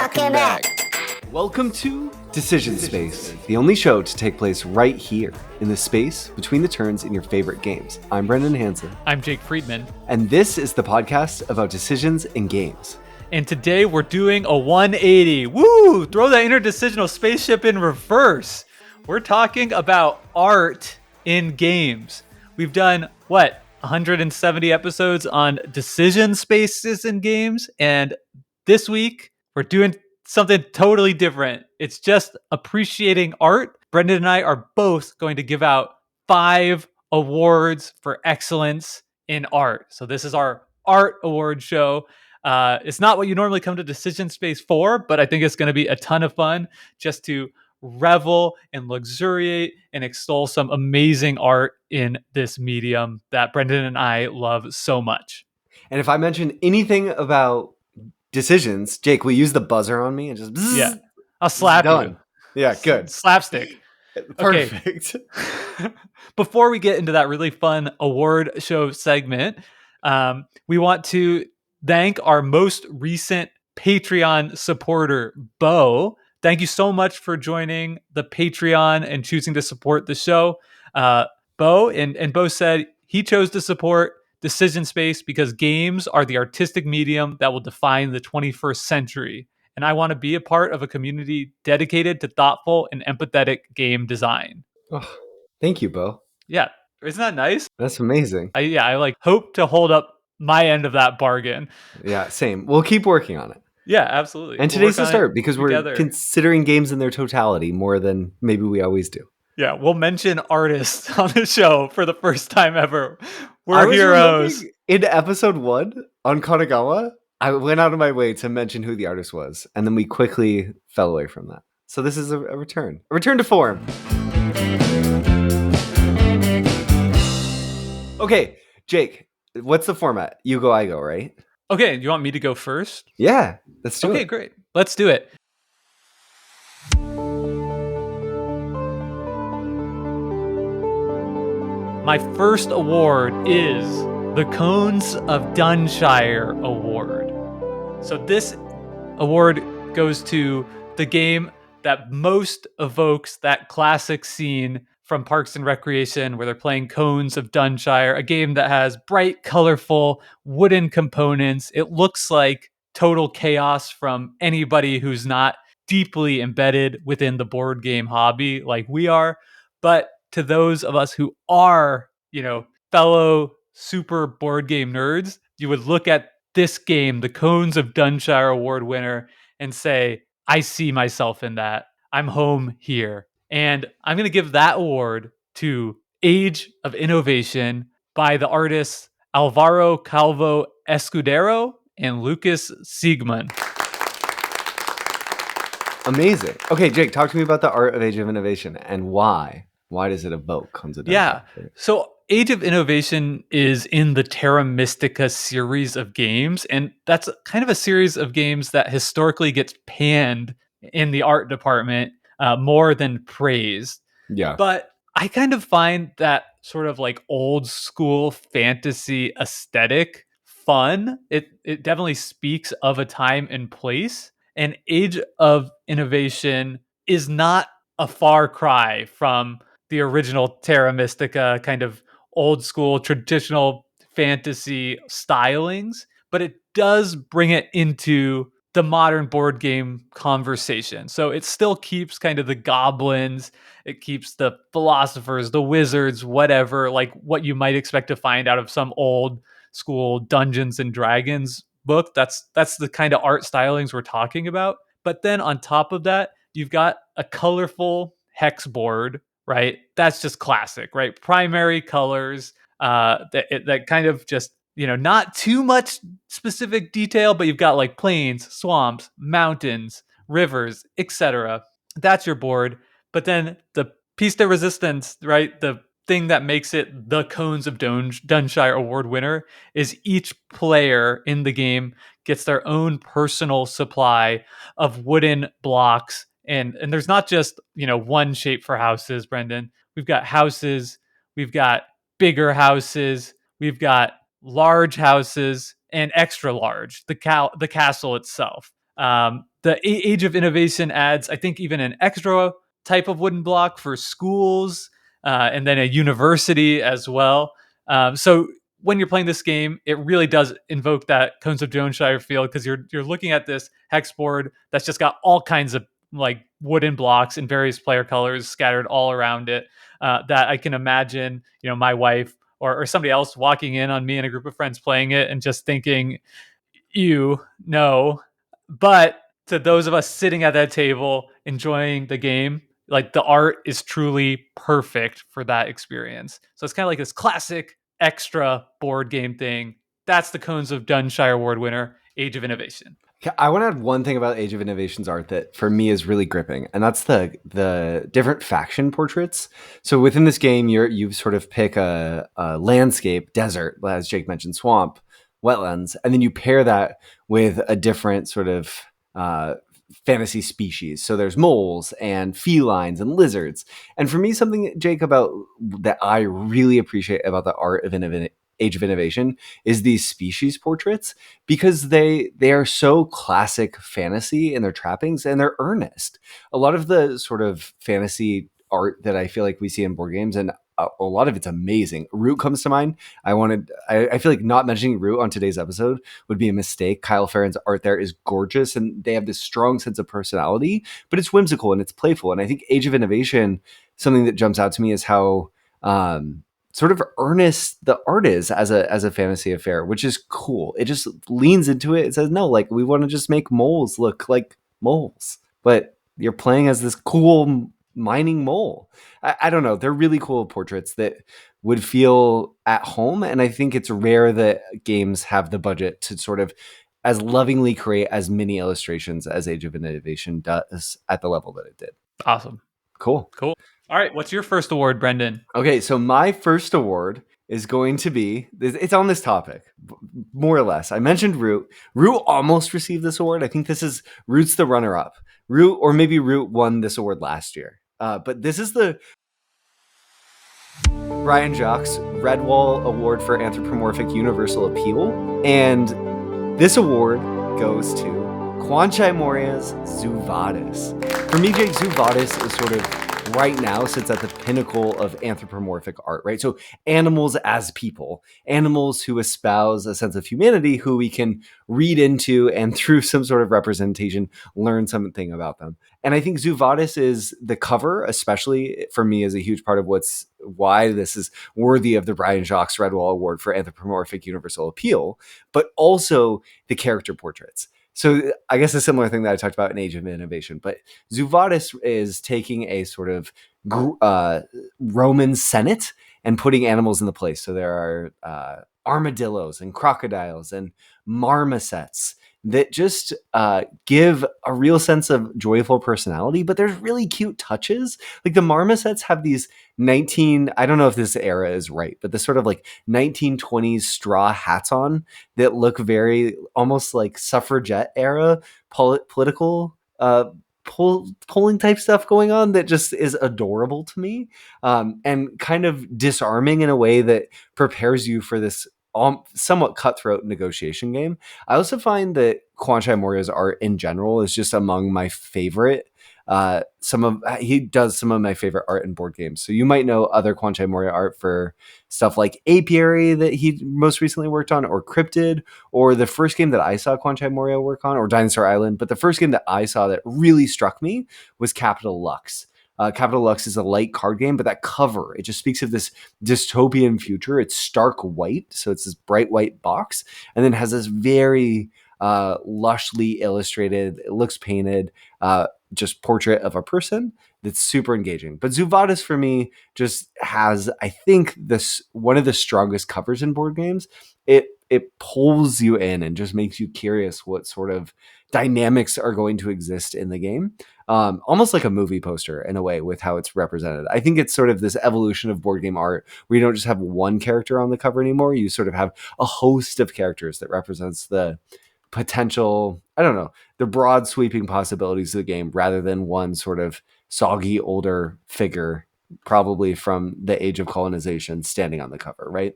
Welcome back. Welcome to Decision Space, the only show to take place right here, in the space between the turns in your favorite games. I'm Brendan Hansen. I'm Jake Friedman. And this is the podcast about decisions in games. And today we're doing a 180. Woo! Throw that interdecisional spaceship in reverse. We're talking about art in games. We've done, 170 episodes on decision spaces in games. And this week, we're doing something totally different. It's just appreciating art. Brendan and I are both going to give out 5 awards for excellence in art. So this is our art award show. It's not what you normally come to Decision Space for, but I think it's going to be a ton of fun just to revel and luxuriate and extol some amazing art in this medium that Brendan and I love so much. And if I mention anything about decisions, Jake, will you use the buzzer on me and just bzzz, yeah, I'll slap you. Yeah, good. Slapstick. Perfect. Okay. Before we get into that really fun award show segment, we want to thank our most recent Patreon supporter, Bo. Thank you so much for joining the Patreon and choosing to support the show. Bo, and Bo said he chose to support Decision Space because games are the artistic medium that will define the 21st century. And I want to be a part of a community dedicated to thoughtful and empathetic game design. Oh, thank you, Bo. Yeah. Isn't that nice? That's amazing. I hope to hold up my end of that bargain. Yeah, same. We'll keep working on it. Yeah, absolutely. And today's the start because together. We're considering games in their totality more than maybe we always do. Yeah, we'll mention artists on the show for the first time ever. We're heroes. In episode 1 on Kanagawa, I went out of my way to mention who the artist was, and then we quickly fell away from that. So this is a return. A return to form. Okay, Jake, what's the format? You go, I go, right? Okay, you want me to go first? Yeah, let's do it. Okay, great. Let's do it. My first award is the Cones of Dunshire Award. So this award goes to the game that most evokes that classic scene from Parks and Recreation where they're playing Cones of Dunshire, a game that has bright, colorful wooden components. It looks like total chaos from anybody who's not deeply embedded within the board game hobby like we are. But to those of us who are, fellow super board game nerds, you would look at this game, the Cones of Dunshire Award winner, and say, I see myself in that. I'm home here. And I'm going to give that award to Age of Innovation by the artists Alvaro Calvo Escudero and Lucas Siegmund. Amazing. Okay, Jake, talk to me about the art of Age of Innovation and why. Why does it evoke Cones of Dunshire? Yeah. So Age of Innovation is in the Terra Mystica series of games, and that's kind of a series of games that historically gets panned in the art department more than praised. Yeah. But I kind of find that sort of like old school fantasy aesthetic fun. It definitely speaks of a time and place. And Age of Innovation is not a far cry from the original Terra Mystica kind of old school traditional fantasy stylings, but it does bring it into the modern board game conversation. So it still keeps kind of the goblins, it keeps the philosophers, the wizards, whatever, like what you might expect to find out of some old school Dungeons and Dragons book. That's the kind of art stylings we're talking about. But then on top of that, you've got a colorful hex board, right? That's just classic, right? Primary colors, that kind of just, not too much specific detail, but you've got like plains, swamps, mountains, rivers, etc. That's your board. But then the piece de resistance, right? The thing that makes it the Cones of Dunshire Award winner is each player in the game gets their own personal supply of wooden blocks. And there's not just, one shape for houses, Brendan. We've got houses, we've got bigger houses, we've got large houses, and extra large, the castle itself. the Age of Innovation adds, I think, even an extra type of wooden block for schools, and then a university as well. So when you're playing this game, it really does invoke that Cones of Dunshire feel, because you're looking at this hex board that's just got all kinds of like wooden blocks in various player colors scattered all around it. That I can imagine, my wife or somebody else walking in on me and a group of friends playing it and just thinking, "You no." But to those of us sitting at that table enjoying the game, like the art is truly perfect for that experience. So it's kind of like this classic extra board game thing. That's the Cones of Dunshire Award winner, Age of Innovation. I want to add one thing about Age of Innovation's art that for me is really gripping, and that's the different faction portraits. So within this game, you sort of pick a landscape, desert, as Jake mentioned, swamp, wetlands, and then you pair that with a different sort of fantasy species. So there's moles and felines and lizards. And for me, something, Jake, about that I really appreciate about the art of Age of Innovation is these species portraits, because they are so classic fantasy in their trappings, and they're earnest. A lot of the sort of fantasy art that I feel like we see in board games, and a lot of it's amazing. Root comes to mind. I feel like not mentioning Root on today's episode would be a mistake. Kyle Farron's art there is gorgeous, and they have this strong sense of personality, but it's whimsical and it's playful. And I think Age of Innovation, something that jumps out to me is how sort of earnest the art is as a fantasy affair, which is cool. It just leans into it. It says, no, like, we want to just make moles look like moles, but you're playing as this cool mining mole. I don't know. They're really cool portraits that would feel at home. And I think it's rare that games have the budget to sort of as lovingly create as many illustrations as Age of Innovation does at the level that it did. Awesome. Cool. All right. What's your first award, Brendan? Okay. So my first award is going to be, it's on this topic, more or less. I mentioned Root. Root almost received this award. I think Root's the runner-up. Root, or maybe Root won this award last year. But this is the Brian Jacques Redwall Award for Anthropomorphic Universal Appeal. And this award goes to Kwanchai Moria's Zoo Vadis. For me, Jake, Zoo Vadis is sort of right now sits at the pinnacle of anthropomorphic art, right? So animals as people, animals who espouse a sense of humanity who we can read into and through some sort of representation, learn something about them. And I think Zoo Vadis is the cover, especially for me, is a huge part of why this is worthy of the Brian Jacques Redwall Award for Anthropomorphic Universal Appeal, but also the character portraits. So I guess a similar thing that I talked about in Age of Innovation, but Zoo Vadis is taking a sort of Roman Senate and putting animals in the place. So there are armadillos and crocodiles and marmosets that just give a real sense of joyful personality, but there's really cute touches. Like the marmosets have these I don't know if this era is right, but this sort of like 1920s straw hats on that look very almost like suffragette era political polling type stuff going on that just is adorable to me, and kind of disarming in a way that prepares you for this somewhat cutthroat negotiation game. I also find that Kwanchai Moria's art in general is just among my favorite. He does some of my favorite art in board games. So you might know other Kwanchai Moria art for stuff like Apiary that he most recently worked on, or Cryptid, or the first game that I saw Kwanchai Moria work on, or Dinosaur Island. But the first game that I saw that really struck me was Capital Lux. Capital Lux is a light card game, but that cover, it just speaks of this dystopian future. It's stark white, so it's this bright white box, and then has this very lushly illustrated, it looks painted, just portrait of a person that's super engaging. But Zoo Vadis for me just has, I think, this one of the strongest covers in board games. It pulls you in and just makes you curious what sort of dynamics are going to exist in the game. Almost like a movie poster in a way with how it's represented. I think it's sort of this evolution of board game art where you don't just have one character on the cover anymore. You sort of have a host of characters that represents the potential, I don't know, the broad sweeping possibilities of the game rather than one sort of soggy older figure, probably from the age of colonization, standing on the cover, right?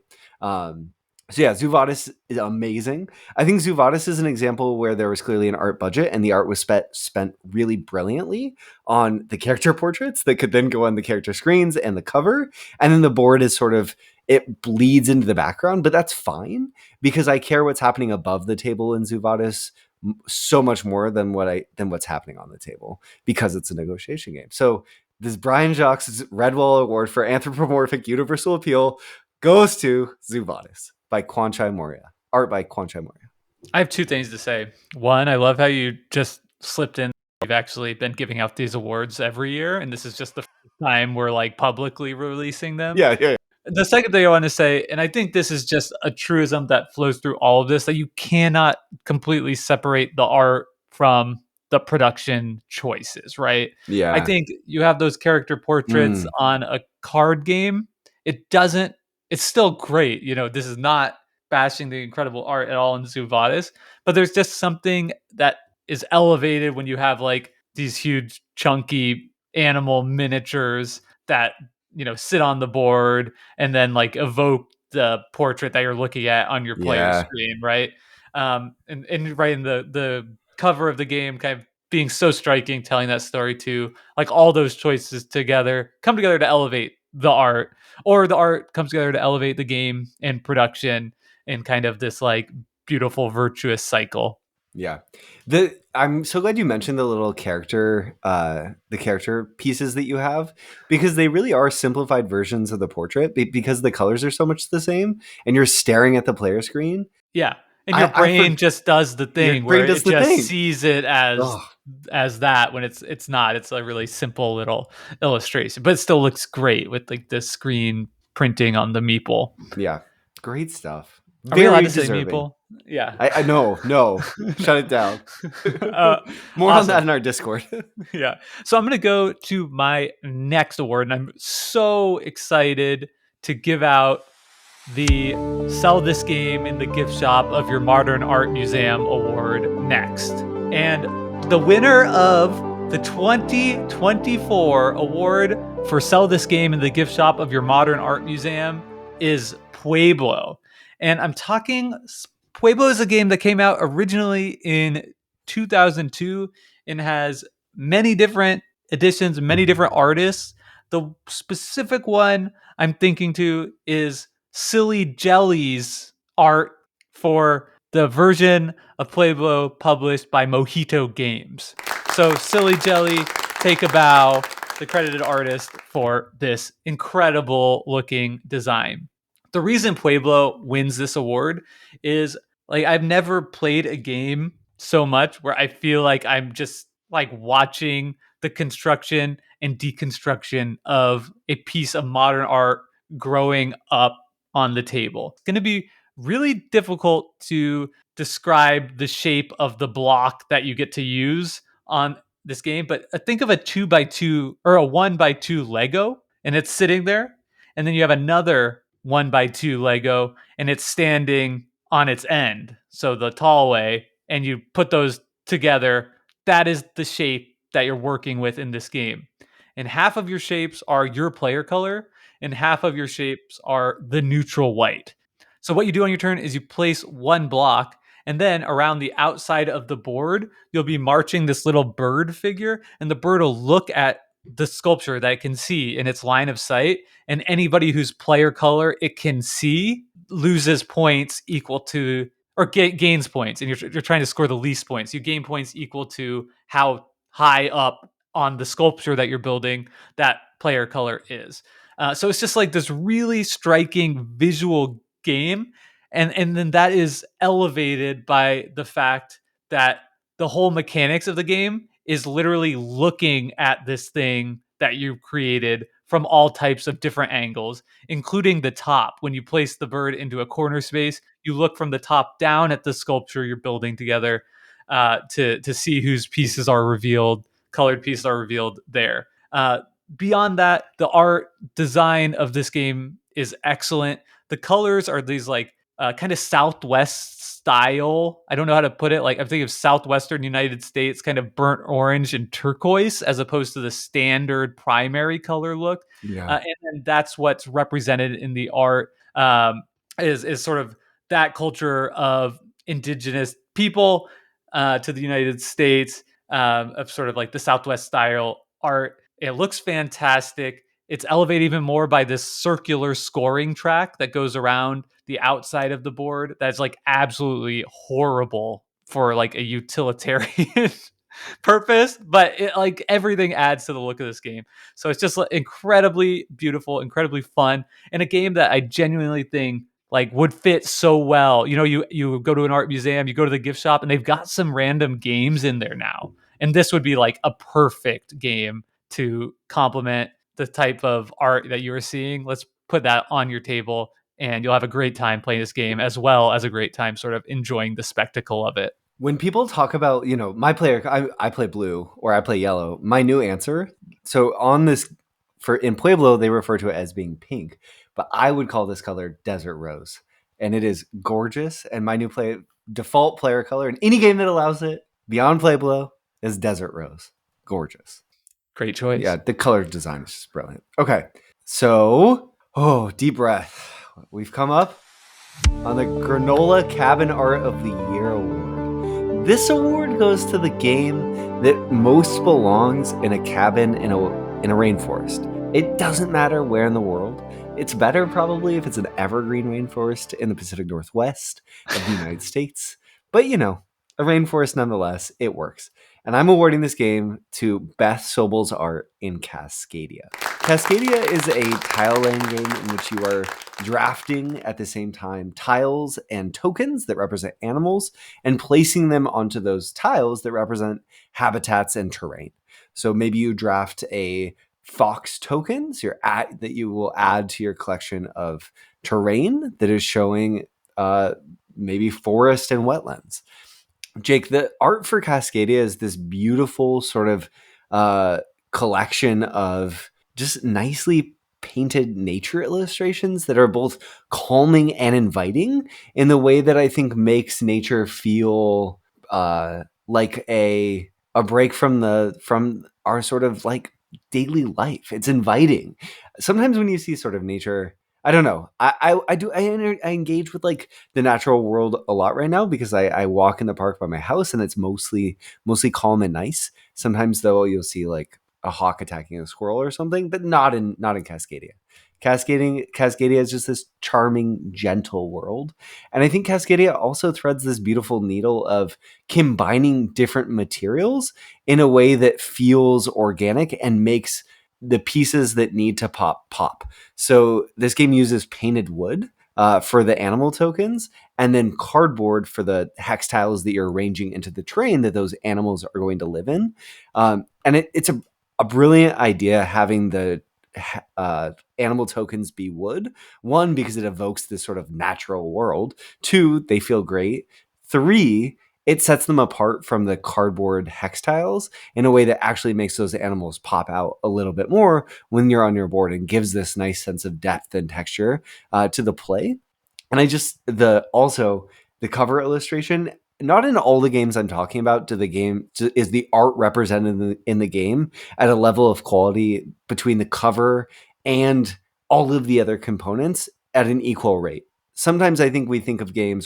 So yeah, Zuvadis is amazing. I think Zuvadis is an example where there was clearly an art budget and the art was spent really brilliantly on the character portraits that could then go on the character screens and the cover. And then the board is sort of, it bleeds into the background, but that's fine because I care what's happening above the table in Zuvadis so much more than what's happening on the table because it's a negotiation game. So this Brian Jacques Redwall Award for Anthropomorphic Universal Appeal goes to Zuvadis by Kwanchai Moria. Art by Kwanchai Moria. I have two things to say. One, I love how you just slipped in. We've actually been giving out these awards every year, and this is just the first time we're like publicly releasing them. Yeah. The second thing I want to say, and I think this is just a truism that flows through all of this, that you cannot completely separate the art from the production choices, right? I Yeah. think you have those character portraits on a card game. It doesn't, it's still great. You know, this is not bashing the incredible art at all in Zuvadis, but there's just something that is elevated when you have like these huge, chunky animal miniatures that, you know, sit on the board and then like evoke the portrait that you're looking at on your player Yeah. screen, right? And right in the cover of the game, kind of being so striking, telling that story too. Like all those choices together come together to elevate the art, or the art comes together to elevate the game and production in kind of this like beautiful virtuous cycle. Yeah. I'm so glad you mentioned the character pieces that you have because they really are simplified versions of the portrait because the colors are so much the same and you're staring at the player screen. Yeah. And your brain just does the Your thing brain where does it the just thing. sees it Oh, as that when it's not. It's a really simple little illustration, but it still looks great with like the screen printing on the meeple. yeah. Great stuff. Are we allowed Very to say deserving. meeple? Yeah. I know. No. Shut it down. More on that Awesome. in our Discord. Yeah. So I'm going to go to my next award, and I'm so excited to give out the Sell This Game in the Gift Shop of Your Modern Art Museum award next. And the winner of the 2024 award for Sell This Game in the Gift Shop of Your Modern Art Museum is Pueblo. And I'm talking, Pueblo is a game that came out originally in 2002 and has many different editions, many different artists. The specific one I'm thinking to is Silly Jelly's art for the version of Pueblo published by Mojito Games. So Silly Jelly, take a bow, the credited artist for this incredible looking design. The reason Pueblo wins this award is like I've never played a game so much where I feel like I'm just like watching the construction and deconstruction of a piece of modern art growing up on the table. It's going to be really difficult to describe the shape of the block that you get to use on this game, but think of a 2x2 or a 1x2 Lego and it's sitting there. And then you have another 1x2 Lego and it's standing on its end. So the tall way, and you put those together. That is the shape that you're working with in this game. And half of your shapes are your player color, and half of your shapes are the neutral white. So what you do on your turn is you place one block, and then around the outside of the board, you'll be marching this little bird figure, and the bird will look at the sculpture that it can see in its line of sight, and anybody whose player color it can see loses points equal to or gains points, and you're trying to score the least points. You gain points equal to how high up on the sculpture that you're building that player color is. So it's just like this really striking visual game, and then that is elevated by the fact that the whole mechanics of the game is literally looking at this thing that you've created from all types of different angles, including the top. When you place the bird into a corner space, you look from the top down at the sculpture you're building together to see whose pieces are revealed, colored pieces are revealed there. Beyond that, the art design of this game is excellent. The colors are these like kind of Southwest style. I don't know how to put it. Like I'm thinking of Southwestern United States, kind of burnt orange and turquoise, as opposed to the standard primary color look. yeah. And then that's what's represented in the art. Is sort of that culture of indigenous people to the United States, of sort of like the Southwest style art. It looks fantastic. It's elevated even more by this circular scoring track that goes around the outside of the board. That's like absolutely horrible for like a utilitarian purpose, but it, like everything adds to the look of this game. So it's just like, incredibly beautiful, incredibly fun, and a game that I genuinely think like would fit so well. You know, you go to an art museum, you go to the gift shop, and they've got some random games in there now. And this would be like a perfect game to complement the type of art that you were seeing. Let's put that on your table and you'll have a great time playing this game as well as a great time sort of enjoying the spectacle of it. When people talk about, my player, I play blue or I play yellow, my new answer. So on this, for in Pueblo, they refer to it as being pink, but I would call this color desert rose. And it is gorgeous. And my new default player color in any game that allows it beyond Pueblo is desert rose. Gorgeous. Great choice. Yeah, the color design is just brilliant. Okay. So, deep breath. We've come up on the Granola Cabin Art of the Year award. This award goes to the game that most belongs in a cabin in a rainforest. It doesn't matter where in the world. It's better probably if it's an evergreen rainforest in the Pacific Northwest of the United States. But a rainforest nonetheless, it works. And I'm awarding this game to Beth Sobel's art in Cascadia. Cascadia is a tile laying game in which you are drafting at the same time tiles and tokens that represent animals and placing them onto those tiles that represent habitats and terrain. So maybe you draft a fox token that you will add to your collection of terrain that is showing maybe forest and wetlands. Jake, the art for Cascadia is this beautiful sort of collection of just nicely painted nature illustrations that are both calming and inviting in the way that I think makes nature feel like a break from our sort of like daily life. It's inviting. Sometimes when you see sort of nature, I don't know. I engage with like the natural world a lot right now because I walk in the park by my house and it's mostly calm and nice. Sometimes though you'll see like a hawk attacking a squirrel or something, but not in Cascadia. Cascadia is just this charming, gentle world. And I think Cascadia also threads this beautiful needle of combining different materials in a way that feels organic and makes the pieces that need to pop. So this game uses painted wood for the animal tokens, and then cardboard for the hex tiles that you're arranging into the terrain that those animals are going to live in. And it's a brilliant idea having the animal tokens be wood. One, because it evokes this sort of natural world. Two, they feel great. Three, it sets them apart from the cardboard hex tiles in a way that actually makes those animals pop out a little bit more when you're on your board and gives this nice sense of depth and texture to the play. And the cover illustration, not in all the games I'm talking about is the art represented in the game at a level of quality between the cover and all of the other components at an equal rate. Sometimes I think I think of games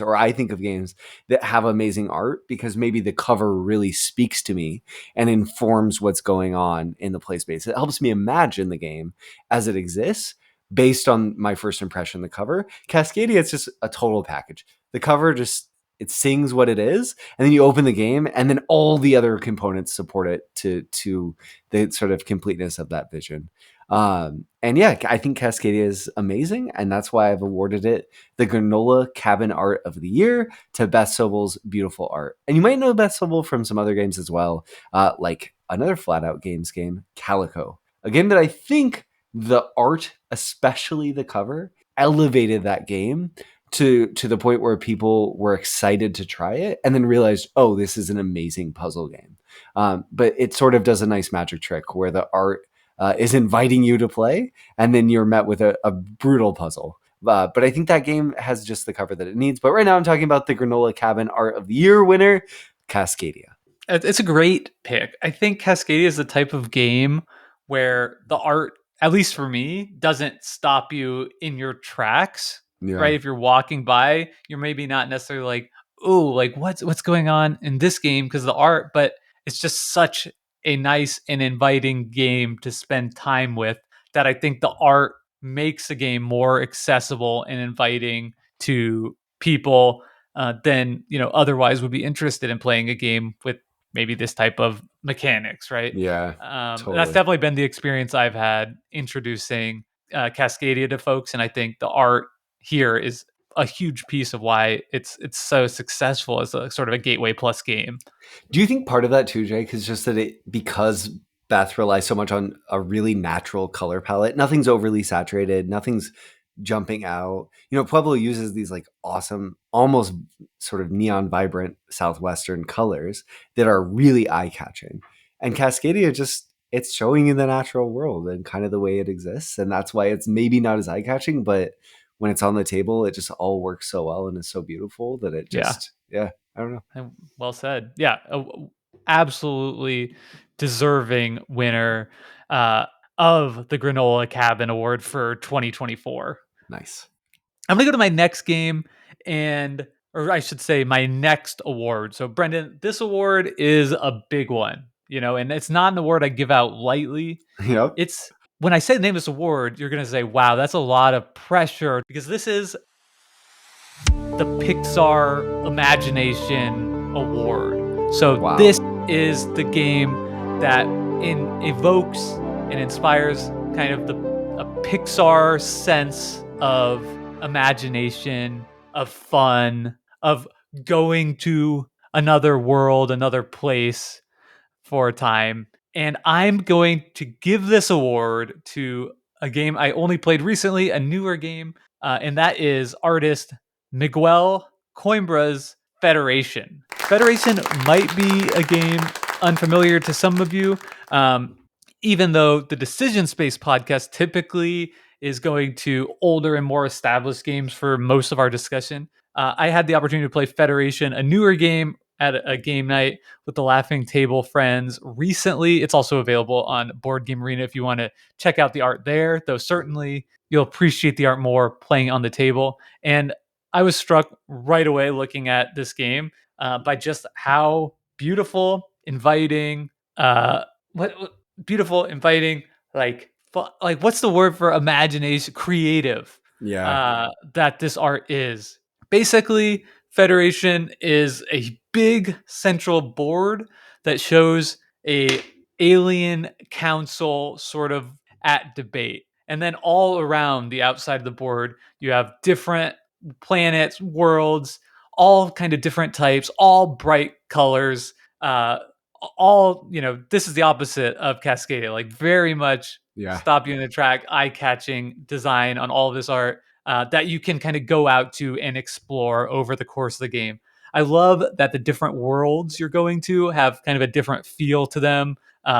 that have amazing art because maybe the cover really speaks to me and informs what's going on in the play space. It helps me imagine the game as it exists based on my first impression of the cover. Cascadia, it's just a total package. The cover it sings what it is, and then you open the game, and then all the other components support it to the sort of completeness of that vision. And yeah, I think Cascadia is amazing, and that's why I've awarded it the Granola Cabin Art of the Year to Beth Sobel's beautiful art. And you might know Beth Sobel from some other games as well, like another Flat Out Games game, Calico, a game that I think the art, especially the cover, elevated that game to the point where people were excited to try it and then realized, oh, this is an amazing puzzle game. But it sort of does a nice magic trick where the art is inviting you to play, and then you're met with a brutal puzzle. But I think that game has just the cover that it needs. But right now I'm talking about the Granola Cabin Art of the Year winner, Cascadia. It's a great pick. I think Cascadia is the type of game where the art, at least for me, doesn't stop you in your tracks Yeah. right? If you're walking by, you're maybe not necessarily like, oh, like what's going on in this game because of the art, but it's just such a nice and inviting game to spend time with that I think the art makes the game more accessible and inviting to people than otherwise would be interested in playing a game with maybe this type of mechanics, right? Yeah. That's Totally. definitely been the experience I've had introducing Cascadia to folks, and I think the art here is a huge piece of why it's so successful as a sort of a gateway plus game. Do you think part of that too, Jake, is just that because Beth relies so much on a really natural color palette, nothing's overly saturated, nothing's jumping out. Pueblo uses these like awesome, almost sort of neon vibrant Southwestern colors that are really eye catching. And Cascadia it's showing you the natural world and kind of the way it exists. And that's why it's maybe not as eye catching, but when it's on the table, it just all works so well and is so beautiful that it Yeah, just, yeah, I don't know. well said. Yeah, absolutely deserving winner uh, of the Granola Cabin Award for 2024. Nice. I'm gonna go to my next game and or I should say my next award. So Brendan, this award is a big one, and it's not an award I give out lightly. Yep. It's when I say the name of this award, you're gonna say, wow, that's a lot of pressure because this is the Pixar Imagination Award. So Wow. this is the game that evokes and inspires kind of a Pixar sense of imagination, of fun, of going to another world, another place for a time. And I'm going to give this award to a game I only played recently, a newer game, and that is artist Miguel Coimbra's Federation. Federation might be a game unfamiliar to some of you, even though the Decision Space podcast typically is going to older and more established games for most of our discussion. I had the opportunity to play Federation, a newer game, at a game night with the Laughing Table friends recently. It's also available on Board Game Arena if you want to check out the art there, though certainly you'll appreciate the art more playing on the table. And I was struck right away looking at this game by just how beautiful, inviting, what beautiful, inviting, like what's the word for imagination? Creative. Yeah. That this art is. Basically, Federation is a big central board that shows a alien council sort of at debate. And then all around the outside of the board, you have different planets, worlds, all kind of different types, all bright colors, all, this is the opposite of Cascadia, like very much Yeah. stop you in the track, eye-catching design on all of this art that you can kind of go out to and explore over the course of the game. I love that the different worlds you're going to have kind of a different feel to them.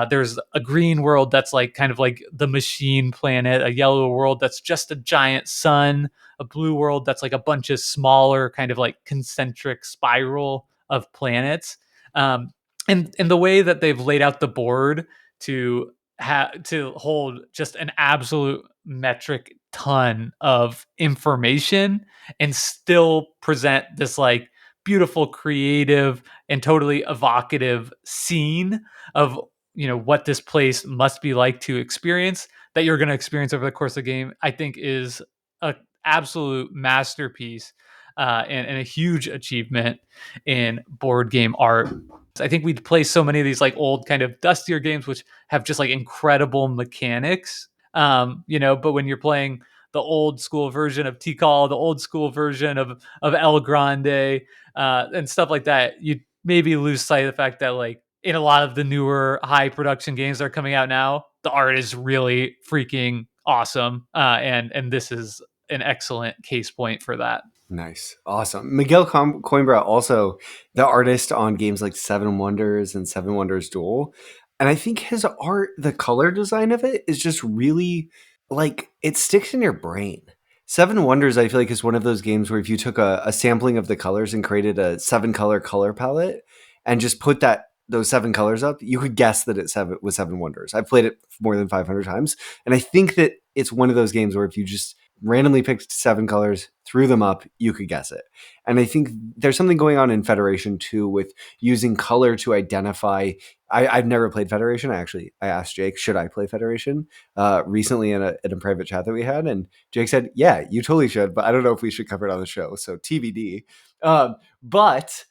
There's a green world that's like kind of like the machine planet, a yellow world that's just a giant sun, a blue world that's like a bunch of smaller kind of like concentric spiral of planets. And the way that they've laid out the board to to hold just an absolute metric ton of information and still present this like beautiful, creative, and totally evocative scene of what this place must be like to experience that you're going to experience over the course of the game, I think is a absolute masterpiece and a huge achievement in board game art. I think we'd play so many of these like old kind of dustier games which have just like incredible mechanics. But when you're playing the old school version of Tikal, the old school version of El Grande, and stuff like that, you maybe lose sight of the fact that like in a lot of the newer high production games that are coming out now, the art is really freaking awesome, and this is an excellent case point for that. Nice. Awesome. Miguel Coimbra, also the artist on games like Seven Wonders and Seven Wonders Duel. And I think his art, the color design of it is just really like it sticks in your brain. Seven Wonders, I feel like, is one of those games where if you took a sampling of the colors and created a seven color palette and just put those seven colors up, you could guess that it was Seven Wonders. I've played it more than 500 times. And I think that it's one of those games where if you just randomly picked 7 colors, threw them up, you could guess it. And I think there's something going on in Federation too with using color to identify. I've never played Federation. I asked Jake, should I play Federation recently in a private chat that we had, and Jake said, yeah, you totally should, but I don't know if we should cover it on the show. So TBD. But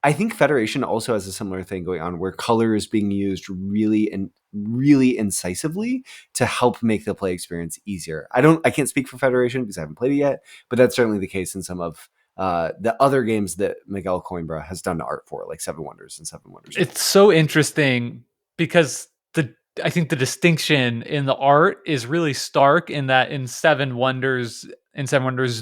I think Federation also has a similar thing going on where color is being used really incisively to help make the play experience easier. I can't speak for Federation because I haven't played it yet, but that's certainly the case in some of the other games that Miguel Coimbra has done art for, like Seven Wonders and Seven Wonders. It's so interesting because I think the distinction in the art is really stark in that in Seven Wonders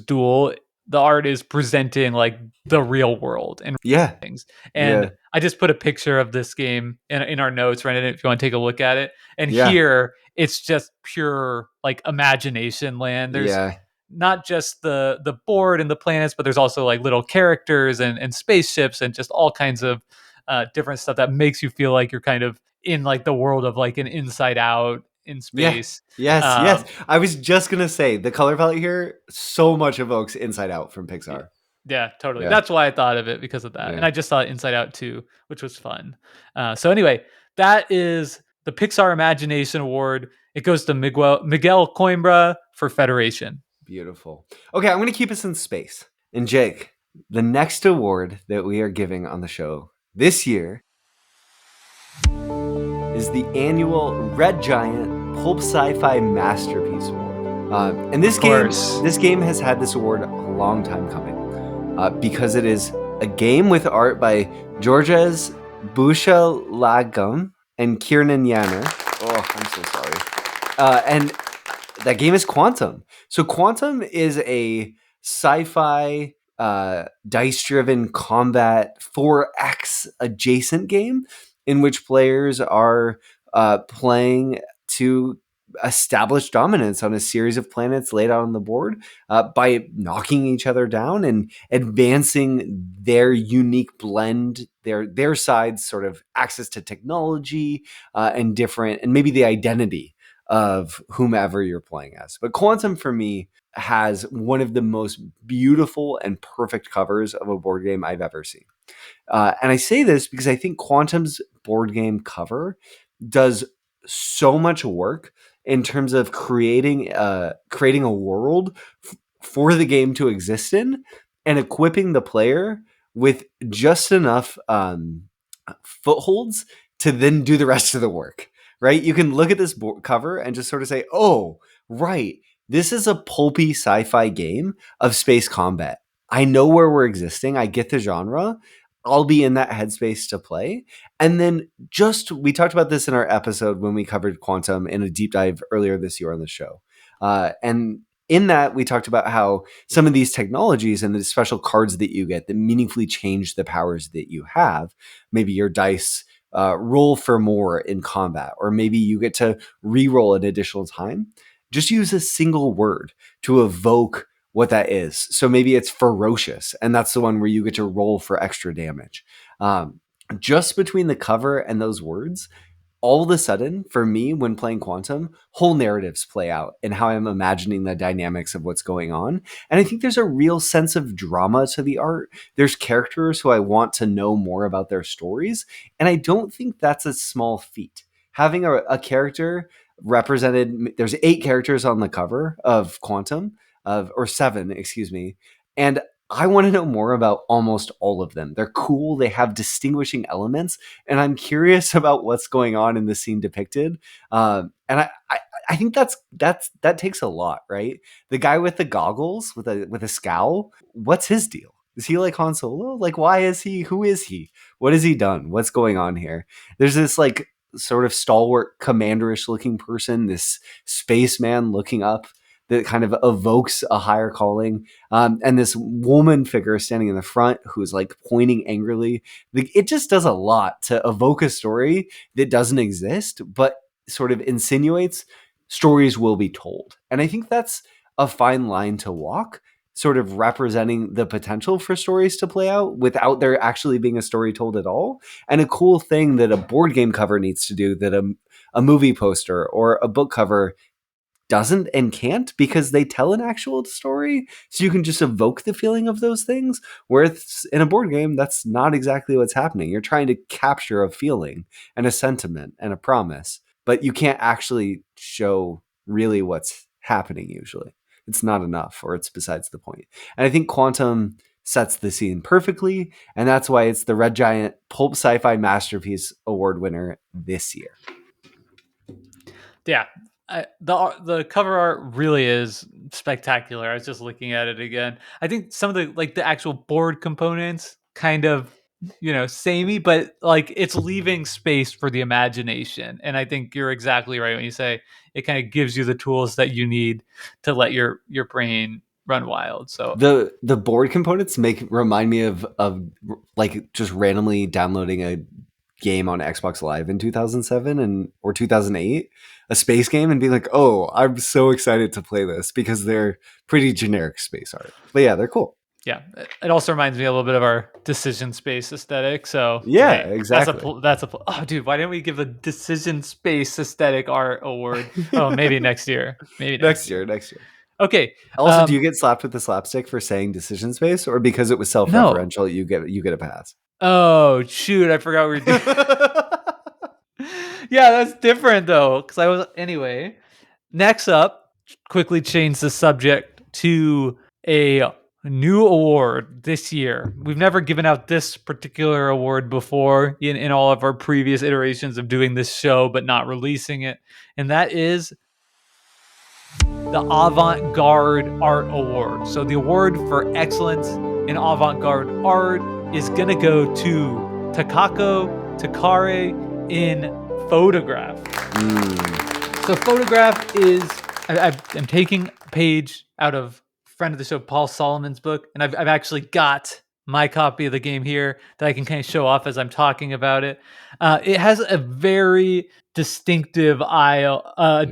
Duel, the art is presenting like the real world and Yeah. things. Yeah. And I just put a picture of this game in our notes, right? If you want to take a look at it. And Yeah. here it's just pure like imagination land. There's Yeah. not just the board and the planets, but there's also like little characters and spaceships and just all kinds of different stuff that makes you feel like you're kind of in like the world of like an Inside Out in space. Yes. I was just gonna say the color palette here so much evokes Inside Out from Pixar. Yeah, totally. Yeah. That's why I thought of it, because of that. Yeah. And I just saw Inside Out too, which was fun. So anyway, that is the Pixar Imagination Award. It goes to Miguel Coimbra for Federation. Beautiful. Okay, I'm going to keep us in space. And Jake, the next award that we are giving on the show this year is the annual Red Giant Pulp Sci-Fi Masterpiece Award. And this game has had this award a long time coming because it is a game with art by Georges Bouchalagam and Kiernan Yanner. Oh, I'm so sorry. And that game is Quantum. So Quantum is a sci-fi dice-driven combat 4X adjacent game in which players are playing to establish dominance on a series of planets laid out on the board by knocking each other down and advancing their unique blend, their side's sort of access to technology and maybe the identity of whomever you're playing as. But Quantum for me has one of the most beautiful and perfect covers of a board game I've ever seen. And I say this because I think Quantum's board game cover does so much work in terms of creating a world for the game to exist in and equipping the player with just enough footholds to then do the rest of the work. Right? You can look at this cover and just sort of say, oh, right, this is a pulpy sci-fi game of space combat. I know where we're existing. I get the genre. I'll be in that headspace to play. And then we talked about this in our episode when we covered Quantum in a deep dive earlier this year on the show. And in that, we talked about how some of these technologies and the special cards that you get that meaningfully change the powers that you have, maybe your dice roll for more in combat, or maybe you get to re-roll an additional time. Just use a single word to evoke what that is. So maybe it's ferocious, and that's the one where you get to roll for extra damage. Just between the cover and those words, all of a sudden, for me, when playing Quantum, whole narratives play out in how I'm imagining the dynamics of what's going on. And I think there's a real sense of drama to the art. There's characters who I want to know more about their stories. And I don't think that's a small feat. Having a character represented, there's 8 characters on the cover of Quantum, or 7, excuse me. And I want to know more about almost all of them. They're cool. They have distinguishing elements, and I'm curious about what's going on in the scene depicted. And I think that takes a lot, right? The guy with the goggles with a scowl, what's his deal? Is he like Han Solo? Like, why is he? Who is he? What has he done? What's going on here? There's this like sort of stalwart commanderish looking person, this spaceman looking up that kind of evokes a higher calling. And this woman figure standing in the front who's like pointing angrily. It just does a lot to evoke a story that doesn't exist, but sort of insinuates stories will be told. And I think that's a fine line to walk, sort of representing the potential for stories to play out without there actually being a story told at all. And a cool thing that a board game cover needs to do that a movie poster or a book cover doesn't and can't because they tell an actual story. So you can just evoke the feeling of those things. Whereas in a board game, that's not exactly what's happening. You're trying to capture a feeling and a sentiment and a promise, but you can't actually show really what's happening usually. It's not enough, or it's besides the point. And I think Quantum sets the scene perfectly, and that's why it's the Red Giant Pulp Sci-Fi Masterpiece Award winner this year. Yeah, the cover art really is spectacular. I was just looking at it again. I think some of the actual board components kind of samey, but like it's leaving space for the imagination. And I think you're exactly right when you say it kind of gives you the tools that you need to let your brain run wild. So The board components remind me of like just randomly downloading a game on Xbox Live in 2007 or 2008, a space game, and being like, "Oh, I'm so excited to play this," because they're pretty generic space art. But yeah, they're cool. yeah, it also reminds me a little bit of our decision space aesthetic. So Yeah, hey, exactly. oh dude, why didn't we give a decision space aesthetic art award? Oh, maybe next year. Maybe next year. Next year. Okay. Also, do you get slapped with the slapstick for saying decision space, or because it was No. self-referential, you get a pass? Oh shoot, I forgot we were doing. Yeah, that's different though. Because I was anyway. Next up, quickly change the subject to a new award this year. We've never given out this particular award before in all of our previous iterations of doing this show, but not releasing it. And that is the Avant-Garde Art Award. So the award for excellence in avant-garde art is going to go to Takako Takare in Photograph. So Photograph is, I'm taking a page out of friend of the show Paul Solomon's book, and I've actually got my copy of the game here that I can kind of show off as I'm talking about it. It has a very distinctive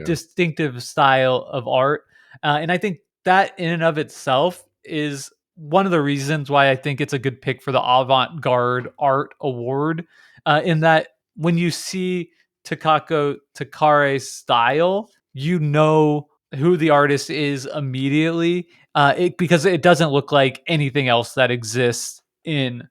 distinctive style of art, and I think that in and of itself is one of the reasons why I think it's a good pick for the Avant-Garde Art Award. In that when you see Takako Takare's style, you know who the artist is immediately, because it doesn't look like anything else that exists in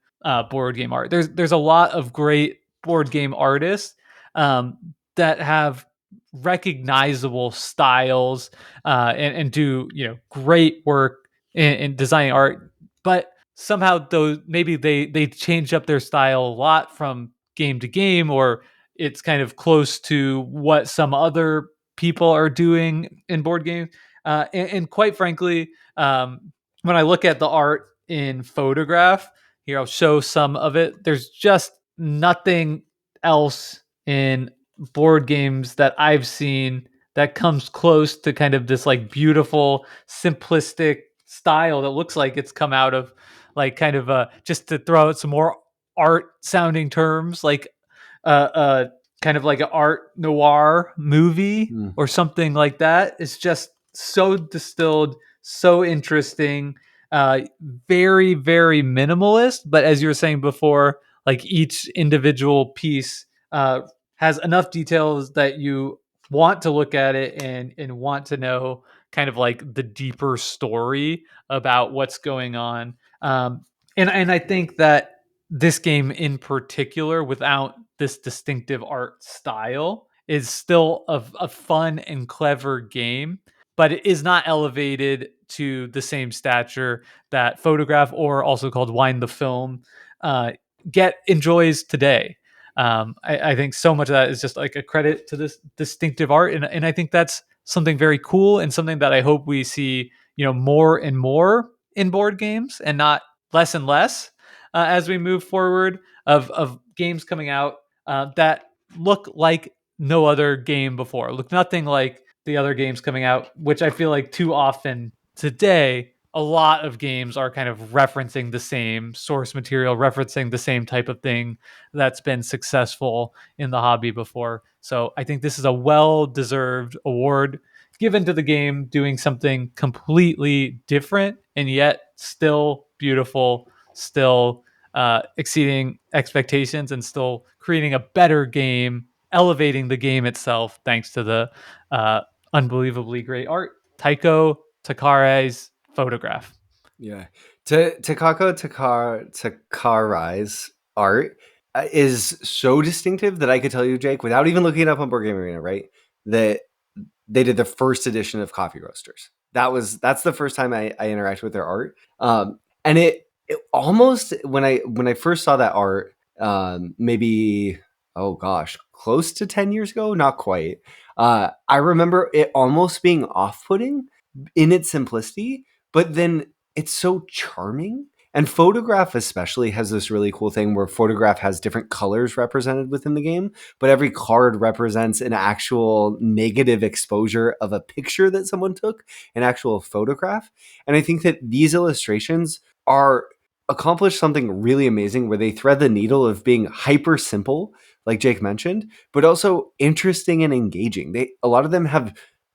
board game art. There's a lot of great board game artists that have recognizable styles and do great work in designing art, but somehow those maybe they change up their style a lot from game to game, or it's kind of close to what some other people are doing in board games. And quite frankly, when I look at the art in Photograph, here I'll show some of it. There's just nothing else in board games that I've seen that comes close to kind of this like beautiful, simplistic style that looks like it's come out of like kind of just to throw out some more art sounding terms, like kind of like an art noir movie or something like that. It's just so distilled, so interesting, very, very minimalist. But as you were saying before, like each individual piece has enough details that you want to look at it and want to know kind of like the deeper story about what's going on. And I think that this game in particular, without this distinctive art style, is still a fun and clever game, but it is not elevated to the same stature that Photograph, or also called Wind the Film, enjoys today. I think so much of that is just like a credit to this distinctive art, and I think that's something very cool and something that I hope we see more and more in board games, and not less and less as we move forward of games coming out that look like no other game before, look nothing like the other games coming out, which I feel like too often today, a lot of games are kind of referencing the same source material, referencing the same type of thing that's been successful in the hobby before. So I think this is a well-deserved award given to the game doing something completely different and yet still beautiful, still exceeding expectations, and still creating a better game, elevating the game itself thanks to the unbelievably great art. Taiko Takare's photograph. Yeah. Takarai's art is so distinctive that I could tell you, Jake, without even looking it up on Board Game Arena, right? That they did the first edition of Coffee Roasters. That's the first time I interacted with their art. And it almost when I first saw that art, maybe oh gosh, close to 10 years ago, not quite. I remember it almost being off-putting in its simplicity, but then it's so charming. And Photograph especially has this really cool thing where Photograph has different colors represented within the game, but every card represents an actual negative exposure of a picture that someone took, an actual photograph. And I think that these illustrations are accomplish something really amazing where they thread the needle of being hyper simple, like Jake mentioned, but also interesting and engaging. A lot of them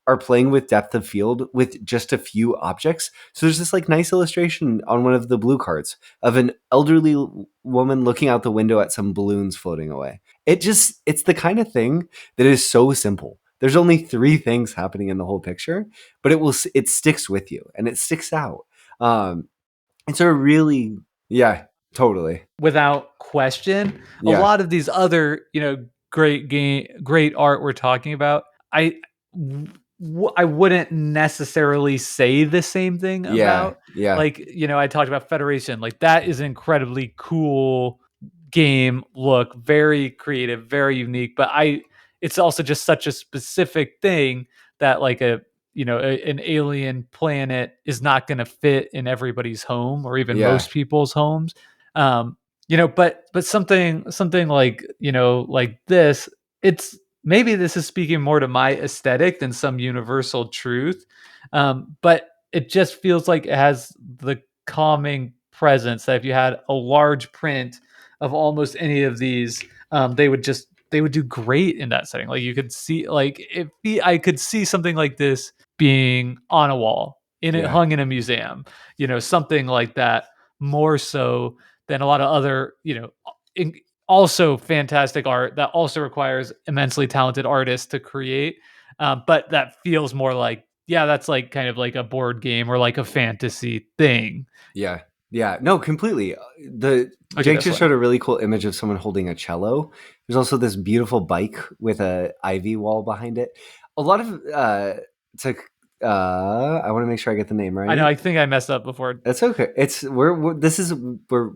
are playing with depth of field with just a few objects. So there's this like nice illustration on one of the blue cards of an elderly woman looking out the window at some balloons floating away. It's the kind of thing that is so simple. There's only 3 things happening in the whole picture, but it sticks with you and it sticks out. It's a really, yeah, totally. Without question. A Yeah. lot of these other, great art we're talking about, I wouldn't necessarily say the same thing Yeah. about. Yeah. Like, I talked about Federation. Like that is an incredibly cool game look, very creative, very unique. But it's also just such a specific thing that like an alien planet is not going to fit in everybody's home or even Yeah. most people's homes. But something like like this, it's maybe this is speaking more to my aesthetic than some universal truth. But it just feels like it has the calming presence that if you had a large print of almost any of these, they would do great in that setting. Like you could see, like I could see something like this being on a wall, in it Yeah. hung in a museum, something like that, more so than a lot of other, in, also fantastic art that also requires immensely talented artists to create. But that feels more like, yeah, that's like kind of like a board game or like a fantasy thing. Yeah. Yeah. No, completely. The Look at Jake this just one. showed a really cool image of someone holding a cello. There's also this beautiful bike with a ivy wall behind it. A lot of it's like I want to make sure I get the name I know. right. I think I messed up before. That's okay. It's we're this is we're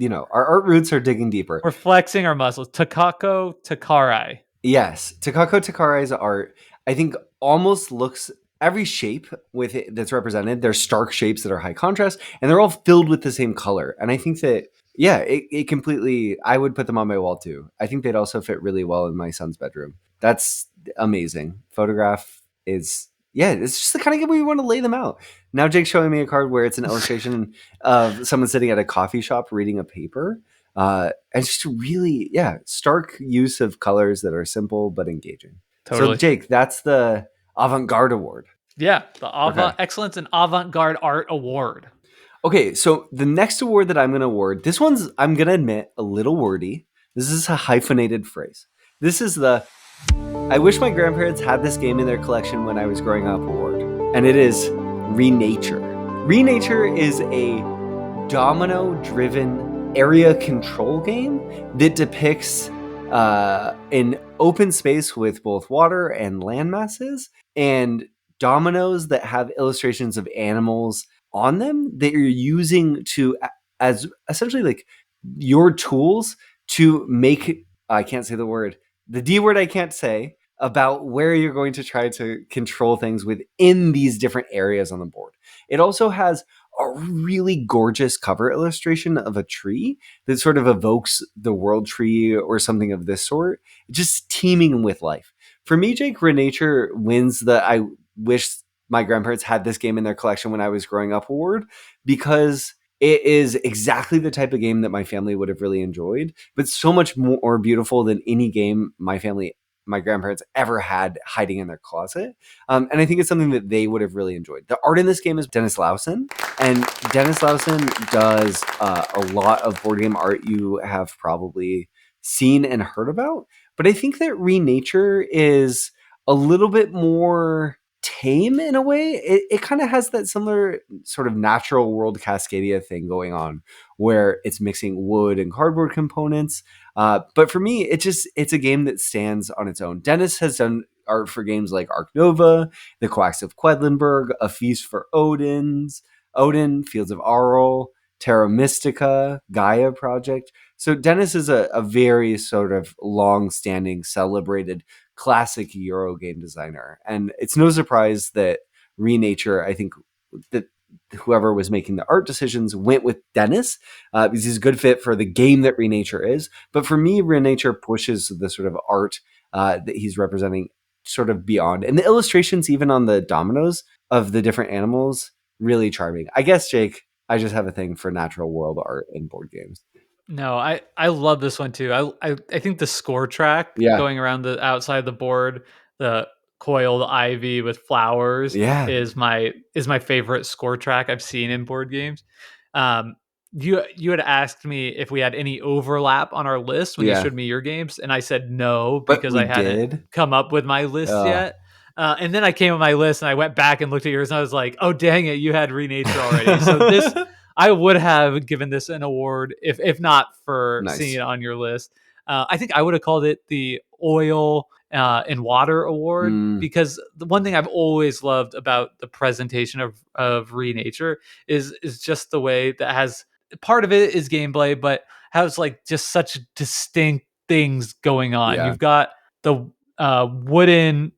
our art roots are digging deeper. We're flexing our muscles. Takako Takarai. Yes, Takako Takarai's art, I think, almost looks every shape with it that's represented. They're stark shapes that are high contrast, and they're all filled with the same color. And I think that yeah, it completely. I would put them on my wall too. I think they'd also fit really well in my son's bedroom. That's amazing. Photograph is yeah, it's just the kind of game where you want to lay them out. Now Jake's showing me a card where it's an illustration of someone sitting at a coffee shop reading a paper. And just really, yeah, stark use of colors that are simple but engaging. So, Totally. Jake, that's the Avant-Garde Award. Yeah, the Okay. Excellence in Avant-Garde Art Award. Okay, so the next award that I'm going to award, this one's, I'm going to admit, a little wordy. This is a hyphenated phrase. This is the I wish my grandparents had this game in their collection when I was growing up award. And it is Renature. Renature is a domino driven area control game that depicts an open space with both water and land masses and dominoes that have illustrations of animals on them that you're using to as essentially like your tools to make I can't say the D word I can't say about where you're going to try to control things within these different areas on the board. It also has a really gorgeous cover illustration of a tree that sort of evokes the world tree or something of this sort, just teeming with life. For me, Jake, Renature wins the I wish my grandparents had this game in their collection when I was growing up award because it is exactly the type of game that my family would have really enjoyed, but so much more beautiful than any game my grandparents ever had hiding in their closet. And I think it's something that they would have really enjoyed. The art in this game is Dennis Lawson, and Dennis Lawson does a lot of board game art you have probably seen and heard about. But I think that Renature is a little bit more tame in a way. It kind of has that similar sort of natural world Cascadia thing going on, where it's mixing wood and cardboard components. But for me, it's a game that stands on its own. Dennis has done art for games like Ark Nova, The Quacks of Quedlinburg, A Feast for Odin, Fields of Arl, Terra Mystica, Gaia Project. So Dennis is a very sort of long-standing, celebrated classic Euro game designer. And it's no surprise that Renature, I think that whoever was making the art decisions went with Dennis because he's a good fit for the game that Renature is. But for me, Renature pushes the sort of art that he's representing sort of beyond. And the illustrations, even on the dominoes of the different animals, really charming. I guess, Jake, I just have a thing for natural world art in board games. No, I love this one too. I think the score track Yeah. going around the outside the board, the coiled ivy with flowers Yeah. is my favorite score track I've seen in board games. Um, you had asked me if we had any overlap on our list when you Yeah. showed me your games, and I said no But because we I hadn't did. come up with my list Uh, yet. And then I came with my list and I went back and looked at yours and I was like, oh dang it, you had Renature already. So this I would have given this an award if not for seeing nice. it on your list. I think I would have called it the Oil and Water Award Mm, because the one thing I've always loved about the presentation of Renature is just the way that has part of it is gameplay, but has like just such distinct things going on. yeah. You've got the wooden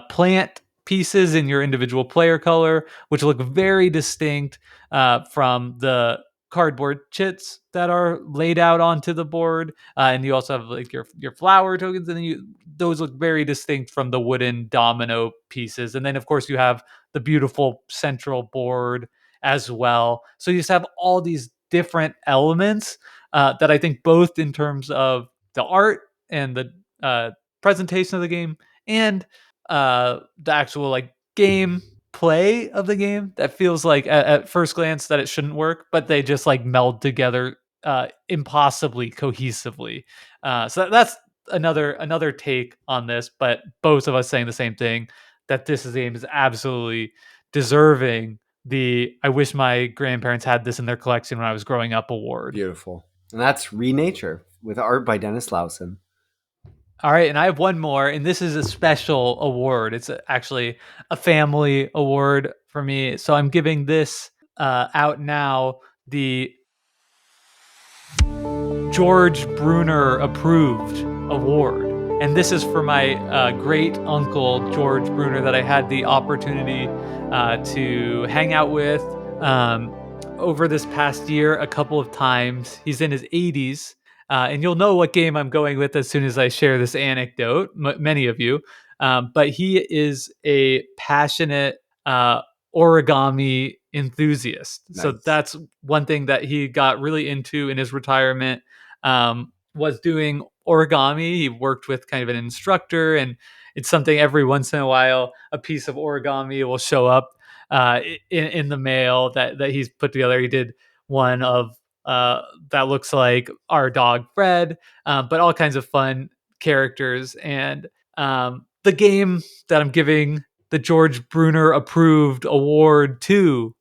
plant pieces in your individual player color, which look very distinct from the cardboard chits that are laid out onto the board, and you also have like your flower tokens, and then those look very distinct from the wooden domino pieces, and then of course you have the beautiful central board as well. So you just have all these different elements that I think both in terms of the art and the presentation of the game and the actual like game play of the game that feels like at first glance that it shouldn't work, but they just like meld together impossibly cohesively. So that's another take on this, but both of us saying the same thing that this game is absolutely deserving the I wish my grandparents had this in their collection when I was growing up award. Beautiful. And that's Renature with art by Dennis Lawson. All right, and I have one more, and this is a special award. It's actually a family award for me. So I'm giving this out now the George Brunner approved award. And this is for my great uncle, George Brunner, that I had the opportunity to hang out with over this past year a couple of times. He's in his 80s. And you'll know what game I'm going with as soon as I share this anecdote, many of you. But he is a passionate origami enthusiast. So Nice. that's one thing that he got really into in his retirement, was doing origami. He worked with kind of an instructor, and it's something every once in a while a piece of origami will show up in the mail that he's put together. He did one of that looks like our dog Fred, but all kinds of fun characters. And the game that I'm giving the George Brunner approved award to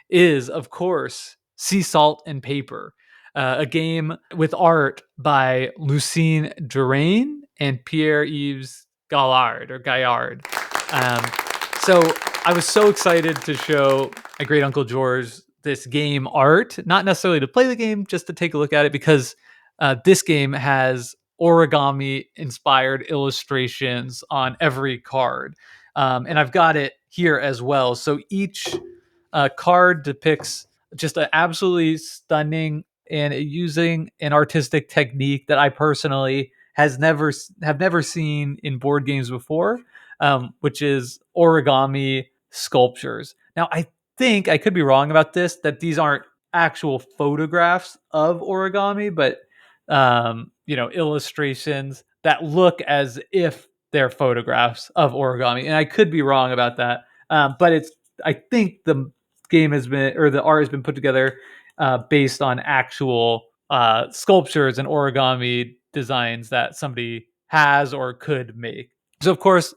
is, of course, Sea Salt and Paper, a game with art by Lucine Durain and Pierre-Yves Gaillard. Um, so I was so excited to show my great uncle George this game art, not necessarily to play the game, just to take a look at it because this game has origami inspired illustrations on every card. And I've got it here as well. So each card depicts just an absolutely stunning and using an artistic technique that I personally have never seen in board games before, which is origami sculptures. Now, I think I could be wrong about this that these aren't actual photographs of origami, but illustrations that look as if they're photographs of origami, and I could be wrong about that. But it's I think the game has been or the art has been put together based on actual sculptures and origami designs that somebody has or could make. So of course,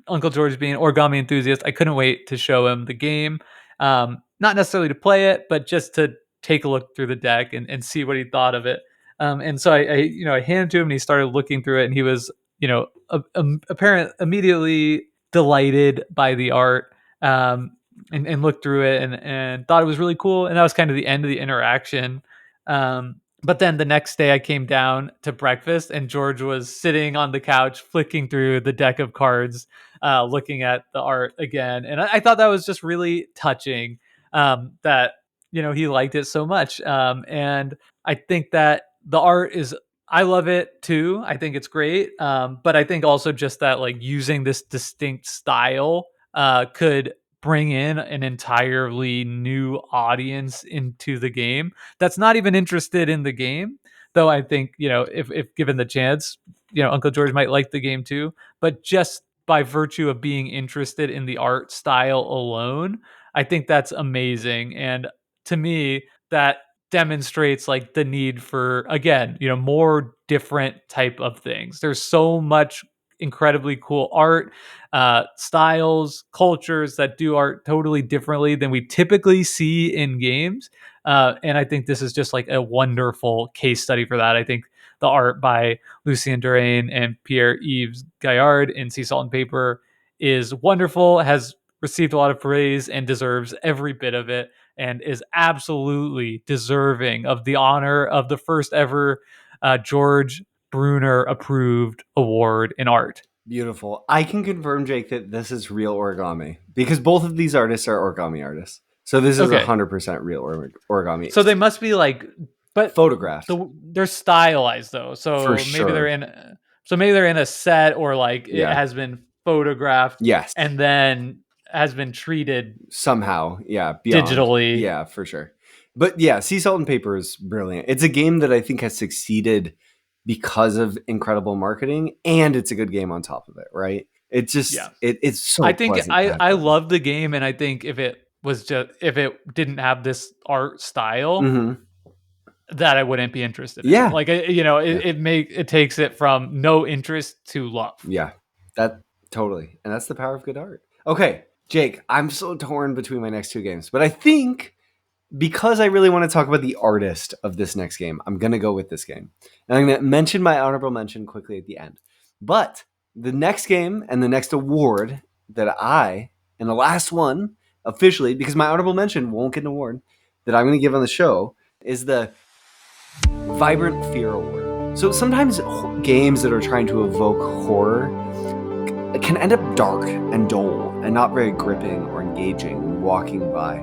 Uncle George being an origami enthusiast, I couldn't wait to show him the game. Not necessarily to play it, but just to take a look through the deck and see what he thought of it. And so I handed it to him, and he started looking through it, and he was, apparent immediately delighted by the art, and looked through it and thought it was really cool. And that was kind of the end of the interaction. But then the next day I came down to breakfast, and George was sitting on the couch flicking through the deck of cards, looking at the art again. And I thought that was just really touching, that, he liked it so much. And I think that the art is, I love it too. I think it's great. But I think also just that, like, using this distinct style could bring in an entirely new audience into the game that's not even interested in the game. Though I think, if given the chance, Uncle George might like the game too. But just by virtue of being interested in the art style alone, I think that's amazing. And to me, that demonstrates, like, the need for, again, more different type of things. There's so much incredibly cool art, styles, cultures that do art totally differently than we typically see in games. And I think this is just like a wonderful case study for that. I think the art by Lucien Durain and Pierre-Yves Gaillard in Sea Salt and Paper is wonderful, has received a lot of praise, and deserves every bit of it, and is absolutely deserving of the honor of the first ever George Brunner approved award in art. Beautiful. I can confirm, Jake, that this is real origami because both of these artists are origami artists. So this is Okay. 100% real origami. So they must be like, but photographed. They're stylized though. So For maybe sure. they're in a set, or like it Yeah. has been photographed, Yes. and then has been treated somehow. Yeah. Beyond. digitally. Yeah, for sure. But yeah, Sea Salt and Paper is brilliant. It's a game that I think has succeeded because of incredible marketing, and it's a good game on top of it, right? It just, it's so I think pleasant to have I fun. love the game, and I think if it didn't have this art style, that I wouldn't be interested in. Yeah. Like, it takes it from no interest to love. Yeah, that totally. And that's the power of good art. Okay, Jake, I'm so torn between my next two games, but I think because I really want to talk about the artist of this next game, I'm going to go with this game. And I'm going to mention my honorable mention quickly at the end. But the next game and the next award that and the last one officially, because my honorable mention won't get an award, that I'm going to give on the show is the Vibrant Fear Award. So sometimes games that are trying to evoke horror can end up dark and dull and not very gripping or engaging walking by.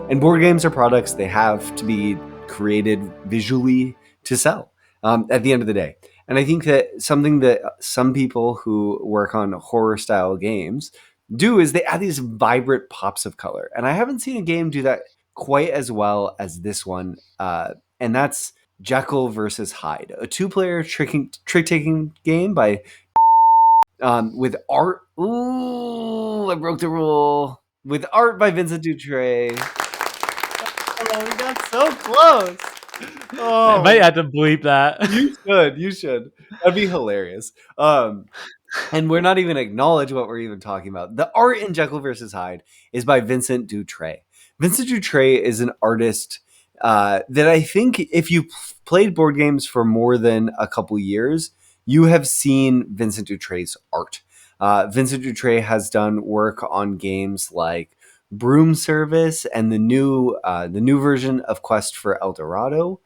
And board games are products. They have to be created visually to sell at the end of the day. And I think that something that some people who work on horror style games do is they add these vibrant pops of color. And I haven't seen a game do that quite as well as this one. And that's Jekyll versus Hyde, a 2-player trick-taking game by with art. Ooh, I broke the rule. With art by Vincent Dutray. Oh, we got so close. I might have to bleep that. You should. That'd be hilarious. And we're not even acknowledge what we're even talking about. The art in Jekyll versus Hyde is by Vincent Dutray. Vincent Dutray is an artist that I think if you played board games for more than a couple years, you have seen Vincent Dutray's art. Vincent Dutray has done work on games like Broom Service and the new version of Quest for El Dorado,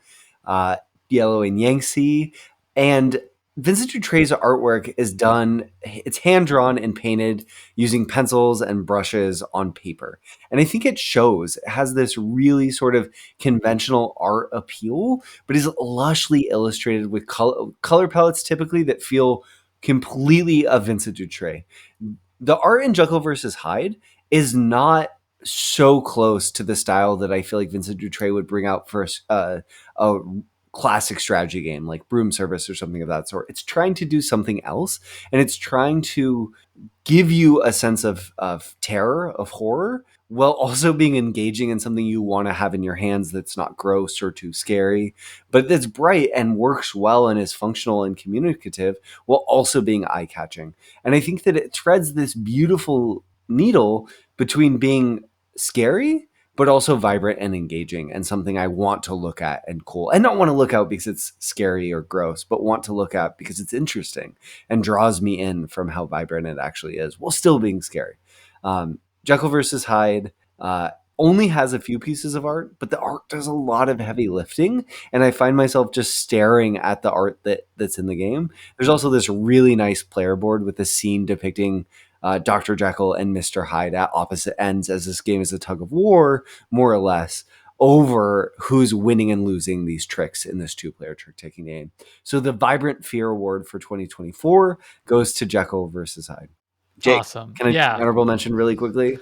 Yellow and Yangtze, and Vincent Dutray's artwork is done, it's hand-drawn and painted using pencils and brushes on paper. And I think it shows. It has this really sort of conventional art appeal, but is lushly illustrated with color palettes typically that feel completely of Vincent Dutray. The art in Jekyll versus Hyde is not so close to the style that I feel like Vincent Dutray would bring out for a classic strategy game like Broom Service or something of that sort. It's trying to do something else, and it's trying to give you a sense of terror, of horror, while also being engaging in something you want to have in your hands that's not gross or too scary, but that's bright and works well and is functional and communicative while also being eye-catching. And I think that it treads this beautiful needle between being scary but also vibrant and engaging and something I want to look at and cool. And not want to look at because it's scary or gross, but want to look at because it's interesting and draws me in from how vibrant it actually is while still being scary. Jekyll versus Hyde only has a few pieces of art, but the art does a lot of heavy lifting, and I find myself just staring at the art that's in the game. There's also this really nice player board with a scene depicting Dr. Jekyll and Mr. Hyde at opposite ends, as this game is a tug of war, more or less, over who's winning and losing these tricks in this two-player trick-taking game. So the Vibrant Fear Award for 2024 goes to Jekyll versus Hyde. Jake, Awesome. can I do an honorable mention really quickly?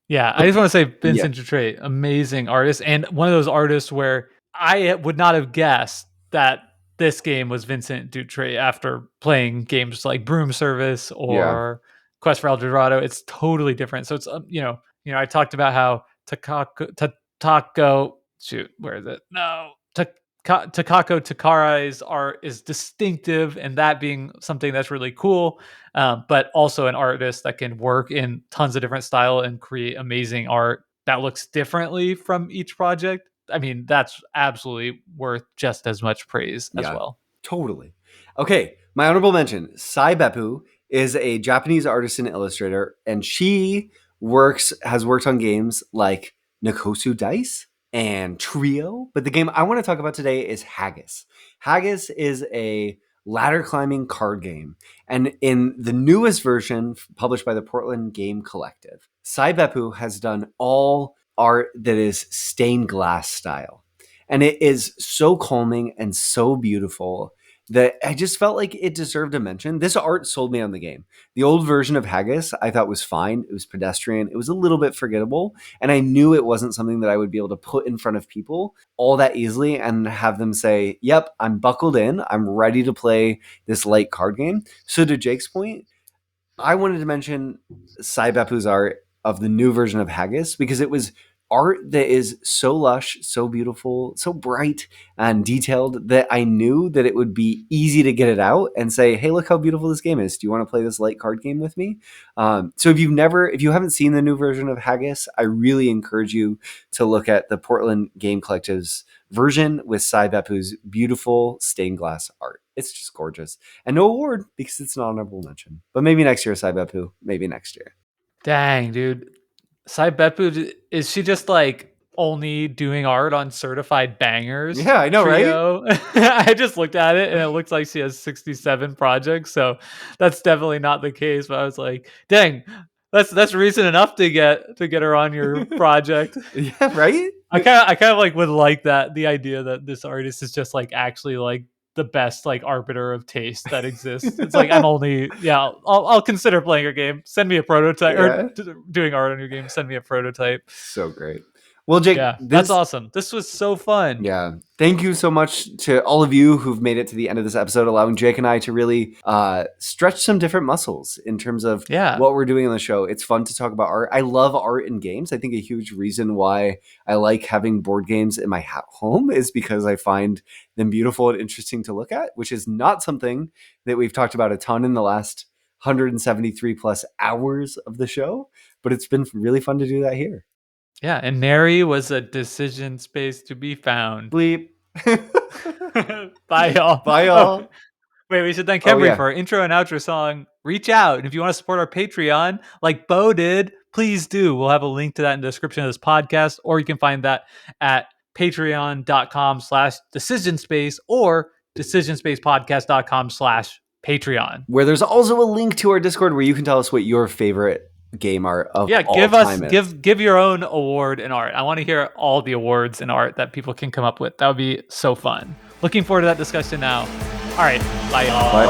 Yeah, I just want to say Vincent Dutrait, amazing artist, and one of those artists where I would not have guessed that this game was Vincent Dutrait after playing games like Broom Service or Quest for El Dorado. It's totally different. So it's I talked about how Takako Takarai's art is distinctive, and that being something that's really cool, but also an artist that can work in tons of different style and create amazing art that looks differently from each project. I mean, that's absolutely worth just as much praise as well. Totally. Okay, my honorable mention, Sai Beppu is a Japanese artist and illustrator, and she has worked on games like Nakosu Dice and Trio, but the game I want to talk about today is Haggis. Haggis is a ladder climbing card game, and in the newest version published by the Portland Game Collective, Sai Beppu has done all art that is stained glass style, and it is so calming and so beautiful that I just felt like it deserved a mention. This art sold me on the game. The old version of Haggis I thought was fine. It was pedestrian. It was a little bit forgettable. And I knew it wasn't something that I would be able to put in front of people all that easily and have them say, yep, I'm buckled in. I'm ready to play this light card game. So to Jake's point, I wanted to mention Sai Beppu's art of the new version of Haggis because it was art that is so lush, so beautiful, so bright and detailed that I knew that it would be easy to get it out and say, hey, look how beautiful this game is. Do you want to play this light card game with me? So if you haven't seen the new version of Haggis, I really encourage you to look at the Portland Game Collective's version with Sai Beppu's beautiful stained glass art. It's just gorgeous. And no award because it's an honorable mention. But maybe next year, Sai Beppu. Maybe next year. Dang, dude. Sai Beppu, is she just like only doing art on certified bangers? Yeah, I know, Trio? Right? I just looked at it and it looks like she has 67 projects, so that's definitely not the case. But I was like, dang, that's reason enough to get her on your project. Yeah, right. I kind of like would like the idea that this artist is just like actually like the best like arbiter of taste that exists. It's like I'll consider playing your game. Send me a prototype or doing art on your game. Send me a prototype. So great. Well, Jake, that's awesome. This was so fun. Yeah. Thank you so much to all of you who've made it to the end of this episode, allowing Jake and I to really stretch some different muscles in terms of what we're doing on the show. It's fun to talk about art. I love art in games. I think a huge reason why I like having board games in my home is because I find them beautiful and interesting to look at, which is not something that we've talked about a ton in the last 173 plus hours of the show, but it's been really fun to do that here. Yeah, and Nary was a decision space to be found. Bleep. Bye, y'all. Bye, y'all. Oh, wait, we should thank Henry for our intro and outro song, Reach Out. And if you want to support our Patreon, like Bo did, please do. We'll have a link to that in the description of this podcast, or you can find that at patreon.com/decisionspace or decisionspacepodcast.com/Patreon. Where there's also a link to our Discord where you can tell us what your favorite game art of all time is. Give your own award in art. I want to hear all the awards in art that people can come up with. That would be so fun. Looking forward to that discussion now. All right, bye y'all. Bye.